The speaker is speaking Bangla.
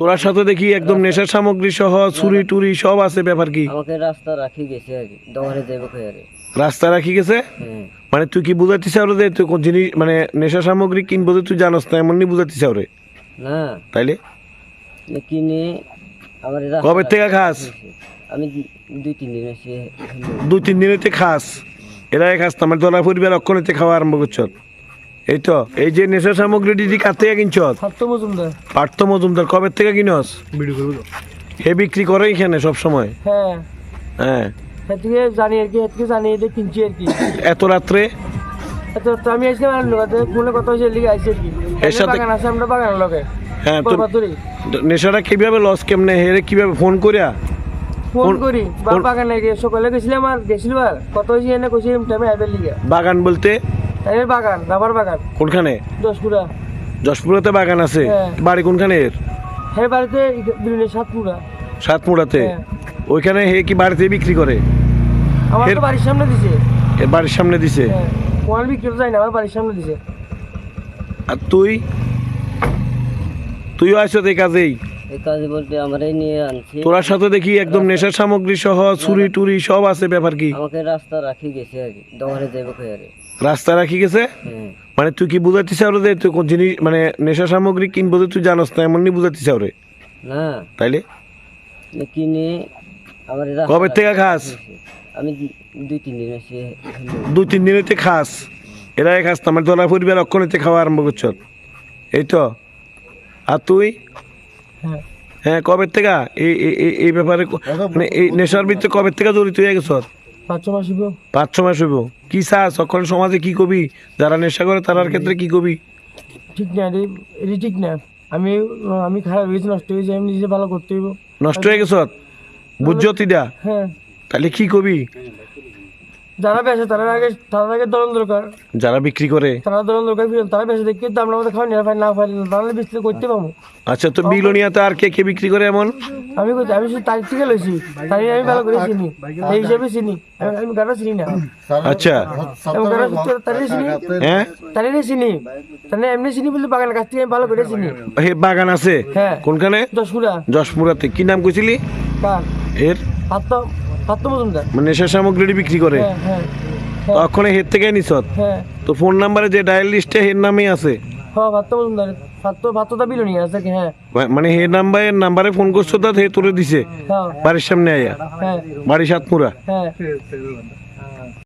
তোরার সাথে দেখি একদম নেশার সামগ্রী সহ চুরি টুরি সব আছে, ব্যাপার কি? আমাকে রাস্তা রাখি গেছে আর কি, দোকানে যাবো কই আরে। রাস্তা রাখি গেছে হ্যাঁ মানে তুই কি বুঝাতিস ওরে যে তুই কোন জিনিস মানে নেশা সামগ্রী কিনবো যে তুই জানোস না, এমনি বুঝাতিস ওরে? না তাইলে কিনে আমার রাস্তা কবে থেকে খাস? আমি 2-3 দিন এসে 2-3 দিনেতে খাস? এরা খাস না মানে তোরা পরিবার অক্ষণেতে খাওয়া আরম্ভ করছ? এই তো এই যে নেশা সামগ্রী দিদি কার থেকে কিনছ? পার্থ মজুমদার। কবে থেকে কিনস? হে বিক্রি করে এখানে সব সময়? হ্যাঁ হ্যাঁ এদিকে জানি আর কি, এদিকে জানি এদিকে কিনছি আর কি। এত রাত্রে? এত তো আমি আসলে আমার লোকাতে ফোনে কথা হয়েছে এদিকে আইছি আর কি। এর সাথে বাগান আছে, আমরা বাগানের লগে হ্যাঁ তো বাতুরি নেশাটা কিভাবে লস কেমনে হেরে কিভাবে ফোন করিয়া ফোন করি বাগানে গিয়ে সকালে গেছিলাম আর গেছিল আর কত হয়েছে এনে কইছি টাইমে আইবের লিগে। বাগান বলতে তাই বাগান রাবার বাগান কোনখানে? 10পুরা। যশপুরাতে বাগান আছে? হ্যাঁ। বাড়ি কোনখানে এর? হ্যাঁ বাড়িতে বিভিন্ন 7পুরা। সাতমুড়াতে? হ্যাঁ। ওইখানে হে কি বাড়িতে বিক্রি করে? আমার তো বাড়ির সামনে দিছে। এর বাড়ির সামনে দিছে? হ্যাঁ কোয়াল বিক্রি যায় না, আমার বাড়ির সামনে দিছে। আর তুইও আসো এই কাজেই? এই কাজে বলতে আমারই নিয়ে আনছি। তোরার সাথে দেখি একদম নেশার সামগ্রী সহ চুরি টুরি সব আছে, ব্যাপার কি? আমাকে রাস্তা রাখি গেছে আর কি, দোকানে যাবো কই আরে। রাস্তা রাখি গেছে হ্যাঁ মানে তুই কি বুঝাতিস ওরে যে তুই কোন জিনিস মানে নেশা সামগ্রী কিনবো যে তুই জানোস না, এমনি বুঝাতিস ওরে? না তাইলে কিনে আমার রাস্তা কবে থেকে খাস? আমি 2-3 দিন এসে 2-3 দিনেতে খাস? এরা খাস না মানে তোরা পরিবার অক্ষণেতে খাওয়া আরম্ভ করছ? এই তো। আর তুই? হ্যাঁ হ্যাঁ কবে থেকে এই ব্যাপারে মানে এই নেশার ভিতরে কবে থেকে জড়িত হয়ে গেছ? 5-6 মাস হইব। 5-6 মাস হইব। কি চাস এখন সমাজে কি কবি? যারা নেশা করে তারার ক্ষেত্রে কি কবি? ঠিক না এটি ঠিক না। আমি আমি খারাপ হয়েছি, নষ্ট হয়েছে, আমি নিজে ভালো করতে হইব। নষ্ট হয়ে গেছ বুঝছো তিদা? হ্যাঁ তাহলে কি কবি? যারা বেচে তারা আগে দরন দরকার, যারা বিক্রি করে তারা দরন দরকার, তারা বেচে দেখি দাম আমাদের খাওয়া নিয়ে না পাইলে তাহলে বিক্রি করতে পাবো। আচ্ছা তো বিলোনিয়াতে আর কে কে বিক্রি করে এমন? আমি শুধু তারিখ থেকে লইছি, তারিখ আমি ভালো করে চিনি, সেই হিসাবে চিনি। আমি গাড়া চিনি না। আচ্ছা আমি গাড়া তারিখ চিনি, হ্যাঁ তারিখ চিনি, তাহলে এমনি চিনি বলতে বাগানের কাছ থেকে আমি ভালো করে চিনি। হে বাগান আছে? হ্যাঁ কোনখানে? 10পুরা। যশপুরাতে। কি নাম কইছিলি কার? এর? পাত্র মজুমদার। মানে নেশা সামগ্রী বিক্রি করে? হ্যাঁ হ্যাঁ তখন হের থেকে নিছত? হ্যাঁ তো ফোন নাম্বারে যে ডায়াল লিস্টে হের নামই আছে? হ্যাঁ পাত্র মজুমদার, পাত্রটা বিলনি আছে কি? হ্যাঁ মানে হে নাম্বারে ফোন করছো তা হে তোরে দিছে হ্যাঁ বাড়ির সামনে আয়া? হ্যাঁ বাড়ি সাতমুড়া? হ্যাঁ